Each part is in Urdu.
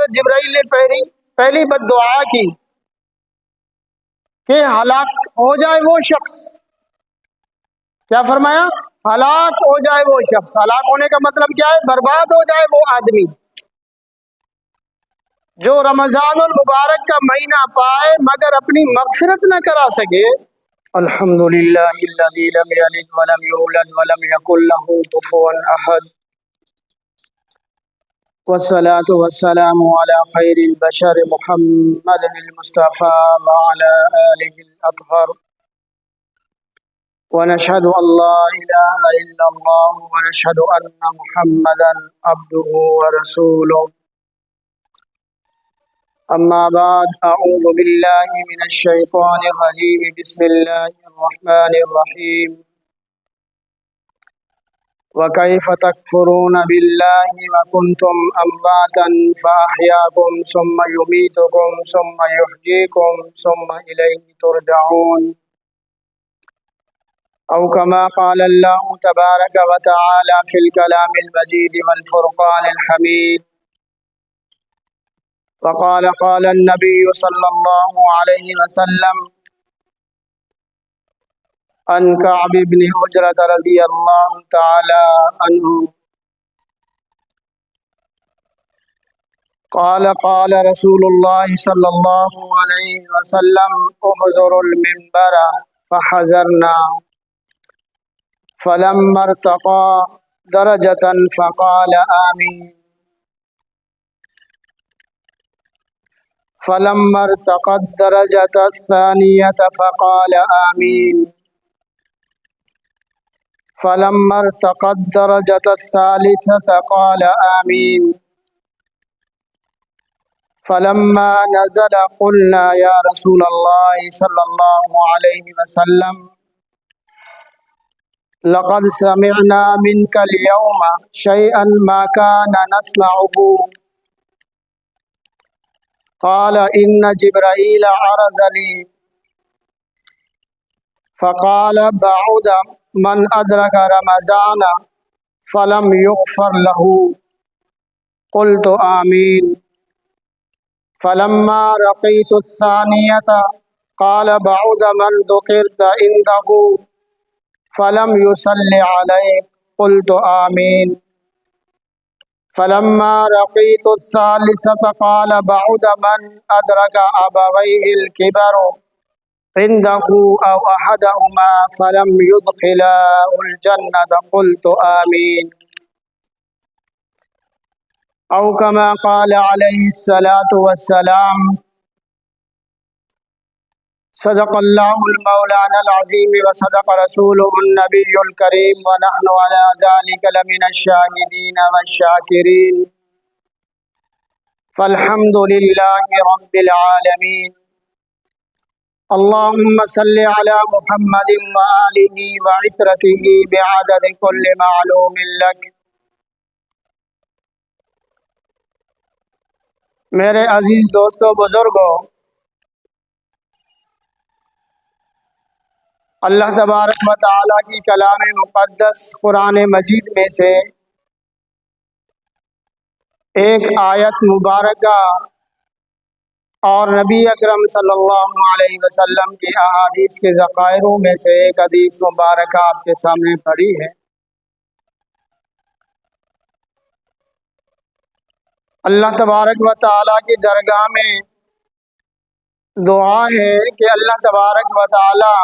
حضرت جبرائیل نے پہلی بد دعا کی کہ ہلاک ہو جائے وہ شخص. کیا فرمایا؟ ہلاک ہو جائے وہ شخص. ہلاک ہونے کا مطلب کیا ہے؟ برباد ہو جائے وہ آدمی جو رمضان المبارک کا مہینہ پائے مگر اپنی مغفرت نہ کرا سکے. الحمد للہ الذی لم یلد ولم یولد ولم یکن له کفوا احد والصلاة والسلام على خیر البشر محمد المصطفى وعلى آله الأطهر ونشهد أن لا إله إلا الله ونشهد أن محمدا عبده ورسوله. أما بعد، أعوذ بالله من الشيطان الرجيم. بسم الله الرحمن الرحيم. وكيف تكفرون بالله وكنتم أمواتا فأحياكم ثم يميتكم ثم يحييكم ثم إليه ترجعون. أو كما قال الله تبارك وتعالى في الكلام المجيد والفرقان الحميد. وقال قال النبي صلى الله عليه وسلم عن كعب بن عجرة رضي الله تعالى عنه قال قال رسول الله صلى الله عليه وسلم احذروا المنبر فحذرنا فلما ارتقى درجة فقال آمين فلما ارتقى الدرجة الثانية فقال آمين فلما ارتقى الدرجة الثالثة قال آمين فلما نزل قلنا يا رسول الله صلى الله عليه وسلم لقد سمعنا منك اليوم شيئا ما كان نسمعه. قال إن جبرائيل عرض لي فقال بعد من أدرك رمضان فلم يغفر له. قلت آمين. فلما رقيت الثانية قال بعد من ذكرت عنده فلم يصل عليه. قلت آمين. فلما رقيت الثالثة قال بعد من أدرك أبويه الكبر عنده أو أحدهما فلم يدخلاه الجنة. قلت آمين. أو كما قال عليه الصلاة والسلام. صدق الله المولانا العظيم وصدق رسوله النبي الكريم ونحن على ذلك لمن الشاهدين والشاكرين. فالحمد لله رب العالمين. اللهم صل على محمد وآله وعترته بعدد كل معلوم لك. میرے عزیز دوستو، بزرگوں، اللہ تبارک و تعالیٰ کی کلام مقدس قرآن مجید میں سے ایک آیت مبارکہ اور نبی اکرم صلی اللہ علیہ وسلم کی احادیث کے ذخائروں میں سے ایک حدیث مبارکہ آپ کے سامنے پڑھی ہے. اللہ تبارک و تعالیٰ کی درگاہ میں دعا ہے کہ اللہ تبارک و تعالیٰ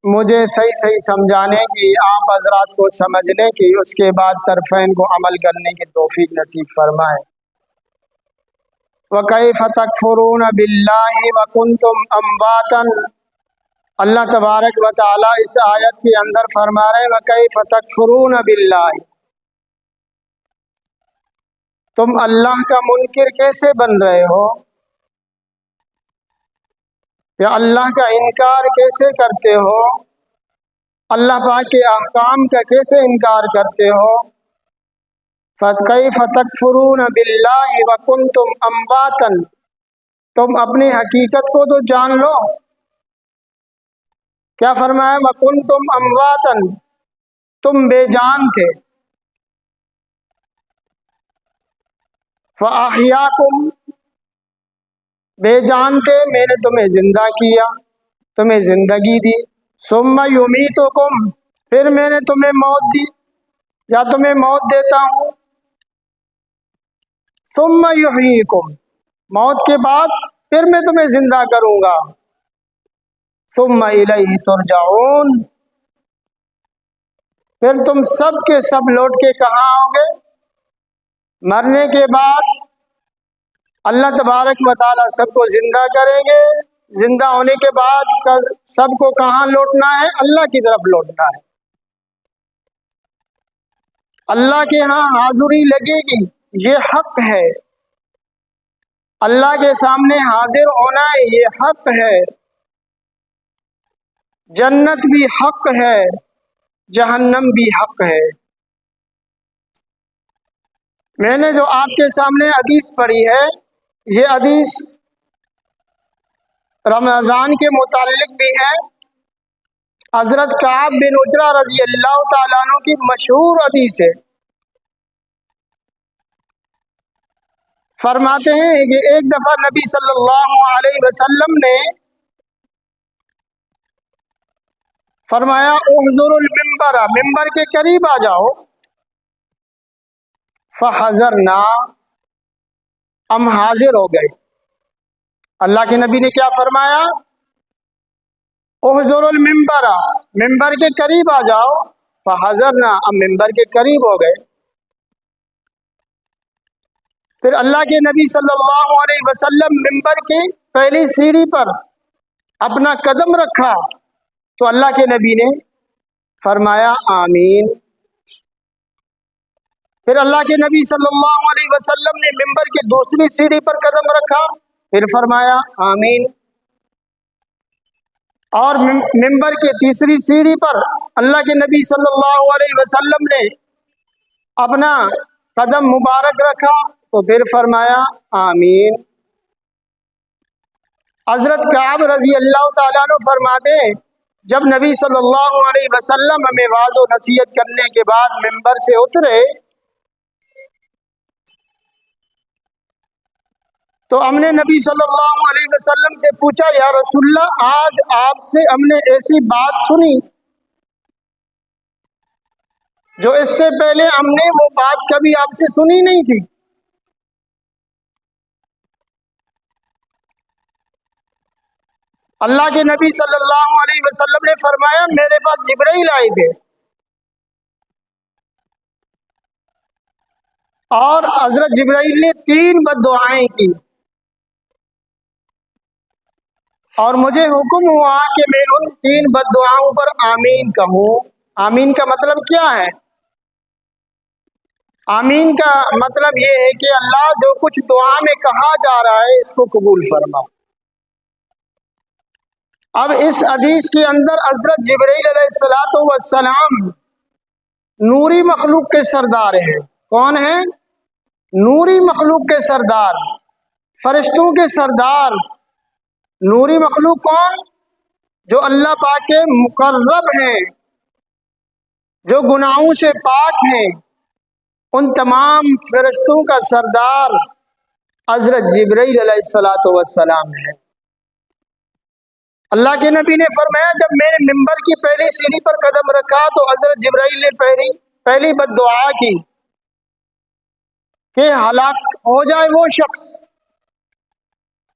مجھے صحیح سمجھانے کی، آپ حضرات کو سمجھنے کی، اس کے بعد طرفین کو عمل کرنے کی توفیق نصیب فرمائے. وَكَيْفَ تَكْفُرُونَ بِاللَّهِ وَكُنْتُمْ أَمْوَاتًا. اللہ تبارک و تعالیٰ اس آیت کے اندر فرما رہے ہیں وَكَيْفَ تَكْفُرُونَ بِاللَّهِ، تم اللہ کا منکر کیسے بن رہے ہو، یا اللہ کا انکار کیسے کرتے ہو، اللہ پاک کے احکام کا کیسے انکار کرتے ہو. فَكَيْفَ تَكْفُرُونَ بِاللَّهِ وَكُنْتُمْ أَمْوَاتًا، تم اپنی حقیقت کو تو جان لو. کیا فرمایا؟ وَكُنْتُمْ أَمْوَاتًا، تم بے جان تھے. فَأَحْيَاكُمْ، بے جانتے میں نے تمہیں زندہ کیا، تمہیں زندگی دی، ثُمَّ يُمِيتُكُمْ، پھر میں نے تمہیں موت دی یا تمہیں موت دیتا ہوں، ثُمَّ يُحْيِيكُمْ، موت کے بعد پھر میں تمہیں زندہ کروں گا، ثُمَّ إِلَيْهِ تُرْجَعُونَ، پھر تم سب کے سب لوٹ کے کہاں آؤ گے؟ مرنے کے بعد اللہ تبارک و تعالیٰ سب کو زندہ کریں گے، زندہ ہونے کے بعد سب کو کہاں لوٹنا ہے؟ اللہ کی طرف لوٹنا ہے، اللہ کے ہاں حاضری لگے گی، یہ حق ہے، اللہ کے سامنے حاضر ہونا ہے، یہ حق ہے، جنت بھی حق ہے، جہنم بھی حق ہے۔ میں نے جو آپ کے سامنے حدیث پڑھی ہے، یہ حدیث رمضان کے متعلق بھی ہے، حضرت کعب بن عجرہ رضی اللہ تعالیٰ عنہ کی مشہور حدیث ہے۔ فرماتے ہیں کہ ایک دفعہ نبی صلی اللہ علیہ وسلم نے فرمایا احضر المنبر، ممبر کے قریب آ جاؤ، فحضرنا، ہم حاضر ہو گئے۔ اللہ کے نبی نے کیا فرمایا؟ احضر المنبر، ممبر کے قریب آ جاؤ، فحضرنا، ہم ممبر کے قریب ہو گئے۔ پھر اللہ کے نبی صلی اللہ علیہ وسلم ممبر کی پہلی سیڑھی پر اپنا قدم رکھا تو اللہ کے نبی نے فرمایا آمین۔ پھر اللہ کے نبی صلی اللہ علیہ وسلم نے ممبر کی دوسری سیڑھی پر قدم رکھا، پھر فرمایا آمین۔ اور ممبر کی تیسری سیڑھی پر اللہ کے نبی صلی اللہ علیہ وسلم نے اپنا قدم مبارک رکھا تو پھر فرمایا آمین۔ حضرت کعب رضی اللہ تعالیٰ عنہ فرماتے ہیں جب نبی صلی اللہ علیہ وسلم ہمیں واعظ و نصیحت کرنے کے بعد ممبر سے اترے تو ہم نے نبی صلی اللہ علیہ وسلم سے پوچھا یا رسول اللہ، آج آپ سے ہم نے ایسی بات سنی جو اس سے پہلے ہم نے وہ بات کبھی آپ سے سنی نہیں تھی۔ اللہ کے نبی صلی اللہ علیہ وسلم نے فرمایا میرے پاس جبرائیل آئے تھے اور حضرت جبرائیل نے 3 بددعائیں کی اور مجھے حکم ہوا کہ میں ان 3 بددعاؤں پر آمین کہوں۔ آمین کا مطلب کیا ہے؟ آمین کا مطلب یہ ہے کہ اللہ جو کچھ دعا میں کہا جا رہا ہے اس کو قبول فرما۔ اب اس حدیث کے اندر حضرت جبرائیل علیہ السلام نوری مخلوق کے سردار ہیں۔ کون ہیں؟ نوری مخلوق کے سردار، فرشتوں کے سردار۔ نوری مخلوق کون؟ جو اللہ پاک کے مقرب ہیں، جو گناہوں سے پاک ہیں، ان تمام فرشتوں کا سردار حضرت جبرائیل علیہ السلام ہے۔ اللہ کے نبی نے فرمایا جب میں نے ممبر کی پہلی سیڑھی پر قدم رکھا تو حضرت جبرائیل نے پہلی بددعا کی کہ ہلاک ہو جائے وہ شخص۔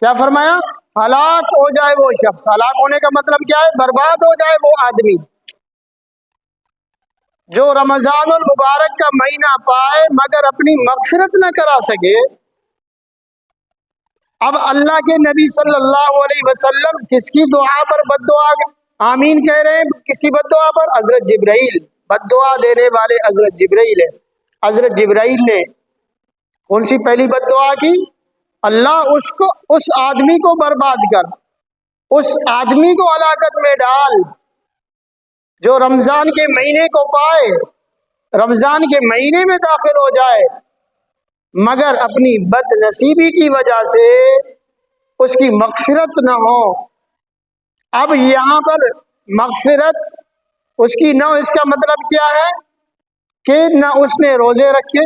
کیا فرمایا؟ ہلاک ہو جائے وہ شخص۔ ہلاک ہونے کا مطلب کیا ہے؟ برباد ہو جائے وہ آدمی جو رمضان المبارک کا مہینہ پائے مگر اپنی مغفرت نہ کرا سکے۔ اب اللہ کے نبی صلی اللہ علیہ وسلم کس کی دعا پر بددعا آمین کہہ رہے ہیں؟ کس کی بددعا پر؟ حضرت جبرائیل، بددعا دینے والے حضرت جبرائیل ہے۔ حضرت جبرائیل نے کون سی پہلی بددعا کی؟ اللہ اس آدمی کو برباد کر، اس آدمی کو ہلاکت میں ڈال جو رمضان کے مہینے کو پائے، رمضان کے مہینے میں داخل ہو جائے مگر اپنی بد نصیبی کی وجہ سے اس کی مغفرت نہ ہو۔ اب یہاں پر مغفرت اس کی نہ، اس کا مطلب کیا ہے کہ نہ اس نے روزے رکھے،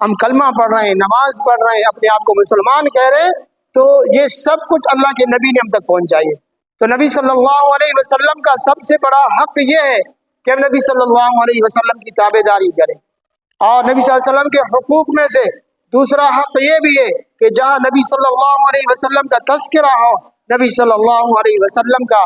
ہم کلمہ پڑھ رہے ہیں، نماز پڑھ رہے ہیں، اپنے آپ کو مسلمان کہہ رہے ہیں، تو یہ سب کچھ اللہ کے نبی نے ہم تک پہنچائیے۔ تو نبی صلی اللہ علیہ وسلم کا سب سے بڑا حق یہ ہے کہ ہم نبی صلی اللہ علیہ وسلم کی تابع داری کریں، اور نبی صلی اللہ علیہ وسلم کے حقوق میں سے دوسرا حق یہ بھی ہے کہ جہاں نبی صلی اللہ علیہ وسلم کا تذکرہ ہو، نبی صلی اللہ علیہ وسلم کا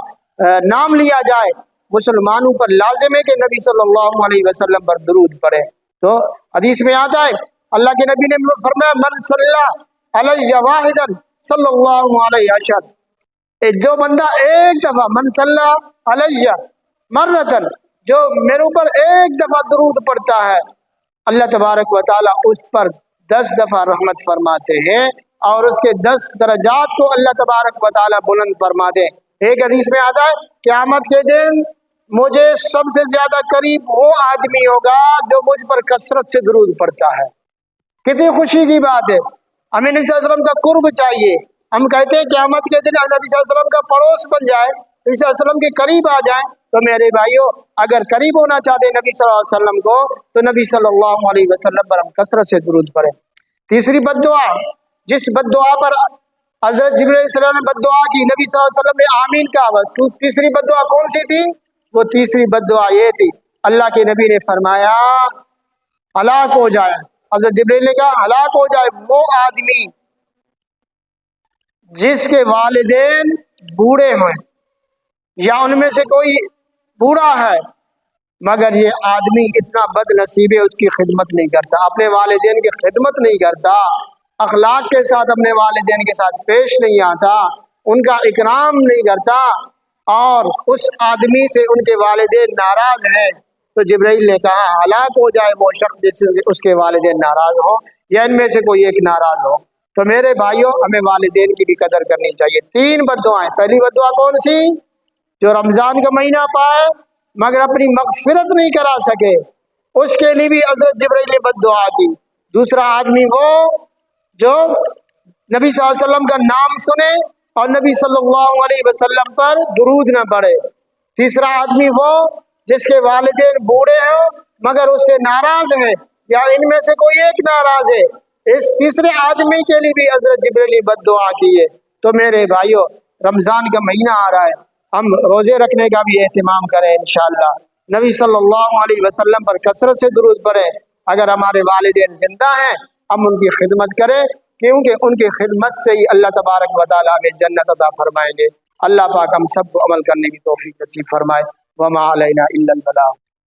نام لیا جائے، مسلمانوں پر لازم ہے کہ نبی صلی اللہ علیہ وسلم پر درود پڑھے۔ تو حدیث میں آتا ہے اللہ کے نبی نے فرمایا من صلی علیہ واحدا صلی اللہ علیہ عشر، جو بندہ ایک دفعہ من صلی علیہ مرتن، جو میرے اوپر ایک دفعہ درود پڑتا ہے، اللہ تبارک و تعالیٰ اس پر 10 دفعہ رحمت فرماتے ہیں اور اس کے 10 درجات کو اللہ تبارک و تعالیٰ بلند فرما دے۔ ایک حدیث میں آتا ہے قیامت کے دن مجھے سب سے زیادہ قریب وہ آدمی ہوگا جو مجھ پر کثرت سے درود پڑتا ہے۔ کتنی خوشی کی بات ہے، ہمیں نبی صلی اللہ علیہ وسلم کا قرب چاہیے۔ ہم کہتے ہیں قیامت کے دن نبی صلی اللہ علیہ وسلم کا پڑوس بن جائے، نبی صلی اللہ علیہ وسلم کے قریب آ جائیں۔ تو میرے بھائیوں، اگر قریب ہونا چاہتے ہیں نبی صلی اللہ علیہ وسلم کو، تو نبی صلی اللہ علیہ وسلم پر ہم کثرت سے درود پڑھیں۔ تیسری بد دعا، جس بد دعا پر حضرت جبرائیل علیہ السلام نے بد دعا کی، نبی صلی اللہ علیہ وسلم نے آمین کہا، تو تیسری بد دعا کون سی تھی؟ وہ تیسری بد دعا یہ تھی، اللہ کے نبی نے فرمایا ہلاک ہو جائے، حضرت جبرائیل نے کہا ہلاک ہو جائے وہ آدمی جس کے والدین بوڑھے ہیں یا ان میں سے کوئی بوڑھا ہے، مگر یہ آدمی اتنا بد نصیب ہے، اس کی خدمت نہیں کرتا، اپنے والدین کی خدمت نہیں کرتا، اخلاق کے ساتھ اپنے والدین کے ساتھ پیش نہیں آتا، ان کا اکرام نہیں کرتا، اور اس آدمی سے ان کے والدین ناراض ہیں۔ تو جبرائیل نے کہا ہلاک ہو جائے وہ شخص جس سے اس کے والدین ناراض ہوں یا ان میں سے کوئی ایک ناراض ہو۔ تو میرے بھائیوں، ہمیں والدین کی بھی قدر کرنی چاہیے۔ 3 بد دعائیں، پہلی بد دعا کون سی؟ جو رمضان کا مہینہ پائے مگر اپنی مغفرت نہیں کرا سکے، اس کے لیے بھی حضرت جبرائیل نے بد دعا کی۔ دوسرا آدمی وہ جو نبی صلی اللہ علیہ وسلم کا نام سنے اور نبی صلی اللہ علیہ وسلم پر درود نہ پڑھے۔ تیسرا آدمی وہ جس کے والدین بوڑھے ہوں مگر اس سے ناراض ہیں یا ان میں سے کوئی ایک ناراض ہے، اس تیسرے آدمی کے لیے بھی حضرت جبرائیل نے بد دعا کی ہے۔ تو میرے بھائیوں، رمضان کا مہینہ آ رہا ہے، ہم روزے رکھنے کا بھی اہتمام کریں انشاءاللہ، نبی صلی اللہ علیہ وسلم پر کثرت سے درود پڑھیں۔ اگر ہمارے والدین زندہ ہیں ہم ان کی خدمت کریں، کیونکہ ان کی خدمت سے ہی اللہ تبارک و تعالیٰ ہمیں جنت عطا فرمائیں گے۔ اللہ پاک ہم سب کو عمل کرنے کی توفیق نصیب فرمائے۔ وما علینا الا البلاغ۔